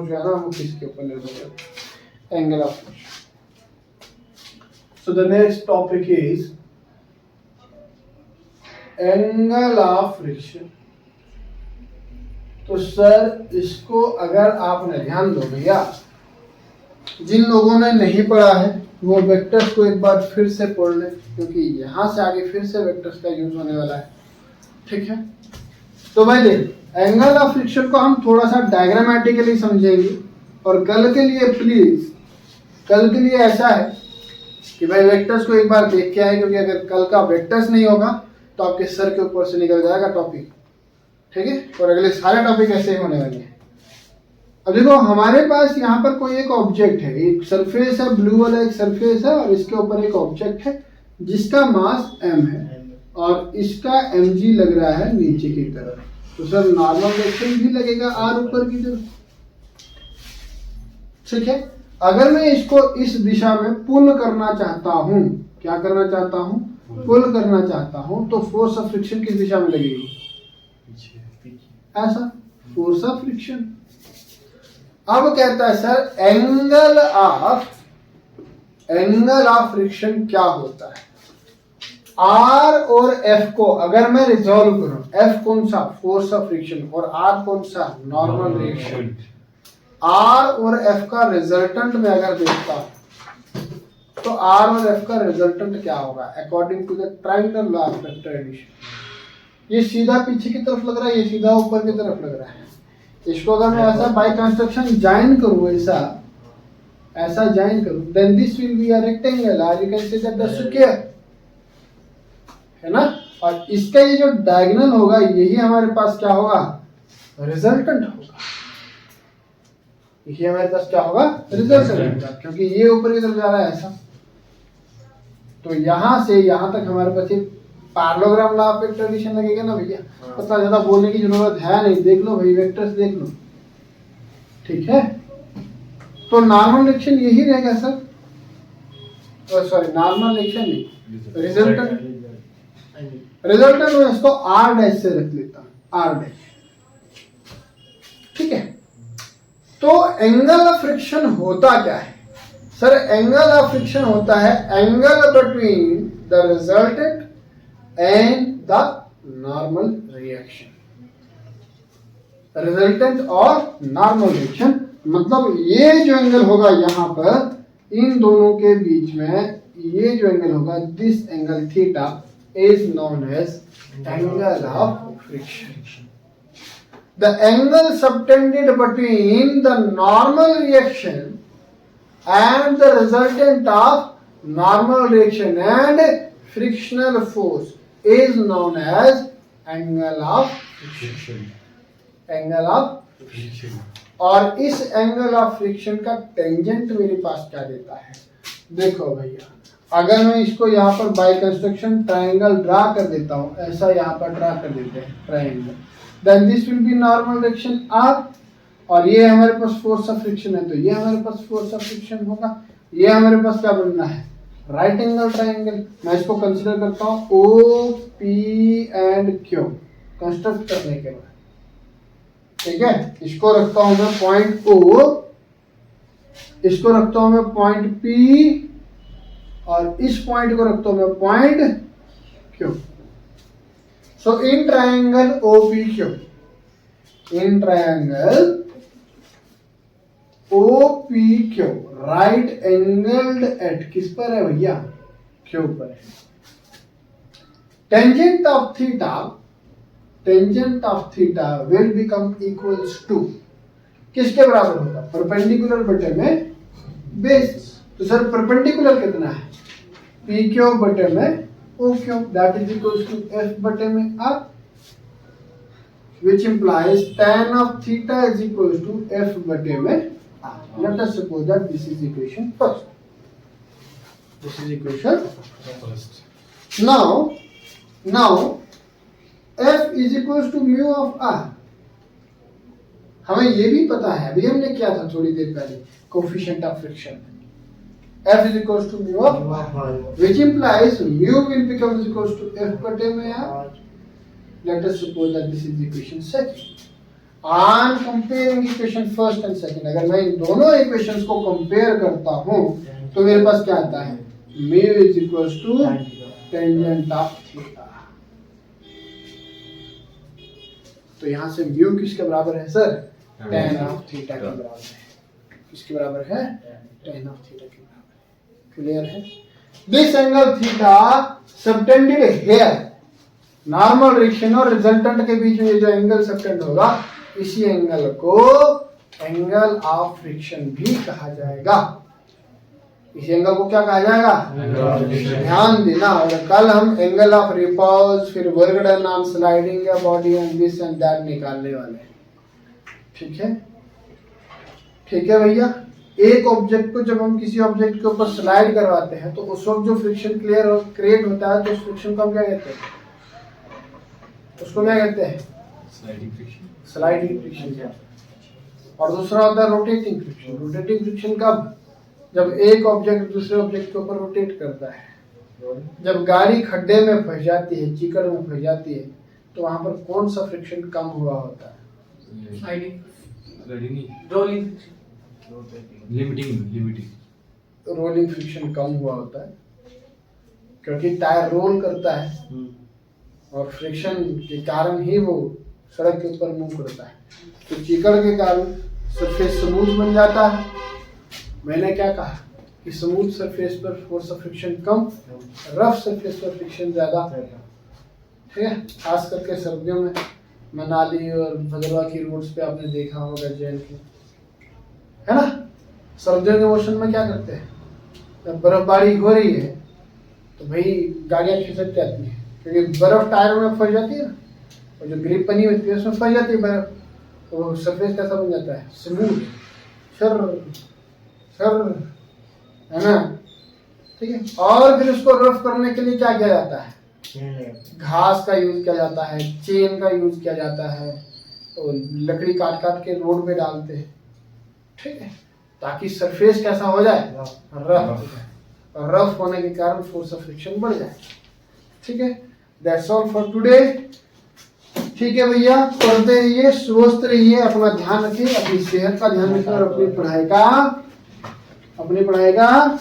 समझ गया ना, वो किसके ऊपर निर्भर करता है, angle of friction. So the next topic is angle of friction. तो सर इसको अगर आपने ध्यान दो भैया, जिन लोगों ने नहीं पढ़ा है वो वेक्टर्स को एक बार फिर से पढ़ ले, क्योंकि यहाँ से आगे फिर से वेक्टर्स का यूज होने वाला है, ठीक है। तो भाई देख, एंगल ऑफ फ्रिक्शन को हम थोड़ा सा डायग्रामेटिकली समझेंगे, और कल के लिए प्लीज, कल के लिए ऐसा है कि भाई वेक्टर्स को एक बार देख के आए, क्योंकि अगर कल का वेक्टर्स नहीं होगा तो आपके सर के ऊपर से निकल जाएगा टॉपिक, ठीक है। और अगले सारे टॉपिक ऐसे ही होने वाले हैं। अब देखो हमारे पास यहाँ पर कोई एक ऑब्जेक्ट है, एक सरफेस है, ब्लू वाला एक सरफेस है, और इसके ऊपर एक ऑब्जेक्ट है जिसका मास m है, और इसका mg लग रहा है नीचे की तरफ। तो सर नॉर्मल डायरेक्शन भी लगेगा r ऊपर की तरफ, ठीक है। अगर मैं इसको इस दिशा में पुल करना चाहता हूं, क्या करना चाहता हूं, पुल करना चाहता हूं, तो फोर्स ऑफ फ्रिक्शन किस दिशा में लगेगी, ऐसा, फोर्स ऑफ फ्रिक्शन। अब कहता है सर एंगल ऑफ फ्रिक्शन क्या होता है। आर और एफ को अगर मैं रिजॉल्व करूं, एफ कौन सा, फोर्स ऑफ फ्रिक्शन, और आर कौन सा, नॉर्मल रिएक्शन। आर और एफ का रिजल्टेंट में अगर देखता हूं तो आर और एफ का रिजल्टेंट क्या होगा, according to the triangle law of vector addition. ये सीधा पीछे की तरफ लग रहा है, ये सीधा ऊपर की तरफ लग रहा है। इसको अगर मैं ऐसा बाय कंस्ट्रक्शन ज्वाइन करूं, ऐसा ज्वाइन करूं, then this will be a rectangle, और you can say that the square, है ना। और इसका ये जो डायगोनल होगा यही हमारे पास क्या होगा, रिजल्टेंट होगा। ये हमारे पास क्या होगा, रिजल्टेंट होगा, क्योंकि ये ऊपर की तरफ जा रहा है ऐसा। तो यहां से यहां तक हमारे पास एक parallelogram law of vector addition लगेगा ना भैया। उतना ज्यादा बोलने की जरूरत है नहीं, देख लो भाई, वेक्टर्स देख लो, ठीक है। तो नॉर्मल रिएक्शन यही रहेगा सर, सॉरी नॉर्मल रिएक्शन नहीं, रिजल्टेंट में इसको आर डैश से रख लेता हूं, आर डैश, ठीक है। तो एंगल ऑफ फ्रिक्शन होता क्या है सर, एंगल ऑफ फ्रिक्शन होता है angle between the resultant and the normal reaction, resultant और normal reaction, मतलब ये जो एंगल होगा यहाँ पर इन दोनों के बीच में, ये जो एंगल होगा, this angle theta is known as angle of friction. The angle subtended between the normal reaction and the resultant of normal reaction and frictional force is known as angle of friction. Angle of friction. और इस angle of friction का tangent मेरे पास क्या देता है, देखो भैया, अगर मैं इसको यहाँ पर बाय कंस्ट्रक्शन ट्रायंगल ड्रा कर देता हूँ, ऐसा यहाँ पर ड्रा कर देते हैं triangle, then this will be normal direction R, और ये हमारे पास फोर्स ऑफ फ्रिक्शन है, तो ये हमारे पास फोर्स ऑफ फ्रिक्शन होगा। ये हमारे पास क्या बनना है, राइट एंगल ट्रायंगल। मैं इसको कंसीडर करता हूँ O P and Q construct करने के बाद, ठीक है। इसको रखता हूं मैं पॉइंट ओ, इसको रखता हूं मैं पॉइंट पी, और इस पॉइंट को रखता हूं मैं point Q. So in triangle O P Q, in triangle O P Q, right angled at किस पर है भैया, क्यू पर है। Tangent of theta will become equals to, किसके बराबर होगा, परपेंडिकुलर बटे में बेस। तो सर परपेंडिकुलर कितना है, पी क्यू बटे में O Q, that is equals to F बटे में R, which implies tan of theta is equals to f बटे में r. Let us suppose that this is equation first. This is equation first. Now f is equals to mu of r. हमें ये भी पता है, अभी हमने क्या था थोड़ी देर पहले, coefficient of friction. f is equals to mu of r, which implies mu will become is equals to f बटे में r. Let us suppose that this is equation second. On comparing equation first and second, अगर मैं इन दोनों equations को compare करता हूं तो मेरे पास क्या आता है, mu is equals to tangent of theta. तो यहां से म्यू किसके बराबर है सर, tan ऑफ थीटा के बराबर है। किसके बराबर है, tan ऑफ थीटा के बराबर है। क्लियर है। This angle theta subtended here, normal reaction और रिजल्टेंट के बीच में जो एंगल सबटेंड होगा इसी एंगल को एंगल ऑफ फ्रिक्शन भी कहा जाएगा। इस एंगल को क्या कहा जाएगा, ध्यान देना। और कल हम एंगल ऑफ रिपल्स, फिर वर्क डन ऑन स्लाइडिंग या body and this and that निकालने वाले हैं। ठीक है, ठीक है भैया। एक ऑब्जेक्ट को जब हम किसी ऑब्जेक्ट के ऊपर स्लाइड करवाते हैं तो उस वक्त जो फ्रिक्शन क्रिएट होता है तो उस फ्रिक्शन को हम क्या कहते हैं, उसको क्या कहते हैं, स्लाइडिंग फ्रिक्शन। और दूसरा होता है रोटेटिंग फ्रिक्शन। रोटेटिंग फ्रिक्शन कब, जब एक ऑब्जेक्ट दूसरे ऑब्जेक्ट के ऊपर रोटेट करता है। जब गाड़ी खड्डे में फंस जाती है, चिकड़ में फंस जाती है, तो वहां पर कौन सा फ्रिक्शन कम हुआ होता है, रोलिंग फ्रिक्शन कम हुआ होता है, क्योंकि टायर रोल करता है और फ्रिक्शन के कारण ही वो सड़क के ऊपर मूव करता है। तो चिकड़ के कारण सरफेस स्मूथ बन जाता है। मैंने क्या कहा कि स्मूथ सरफेस पर force of friction come, rough surface पर फ्रिक्शन ज्यादा। ठीक है, खास करके सर्दियों में मनाली और भद्रवाह की रोड्स पे आपने देखा होगा जैन की, है ना। सर्दियों के मौसम में क्या करते हैं, जब बर्फबारी हो रही है तो भाई गाड़ियां खिसक जाती हैं, क्योंकि बर्फ टायरों में फंस जाती है ना, और जो ग्रिप बनी होती है उसमें फंस जाती है बर्फ, तो सरफेस कैसा बन जाता है, स्मूथ, सर, है ना। ठीक है, और फिर उसको रफ करने के लिए क्या किया जाता है, घास का यूज किया जाता है, चेन का यूज किया जाता है, तो लकड़ी काट काट के रोड पे डालते हैं। ठीक है, ताकि सरफेस कैसा हो जाए, रफ हो जाए, और रफ होने के कारण फोर्स ऑफ फ्रिक्शन बढ़ जाए। ठीक है, दैट्स ऑल फॉर टुडे। ठीक है भैया, पढ़ते रहिए, स्वस्थ रहिए, अपना ध्यान रखिए, अपनी सेहत का ध्यान रखिए और अपनी पढ़ाई का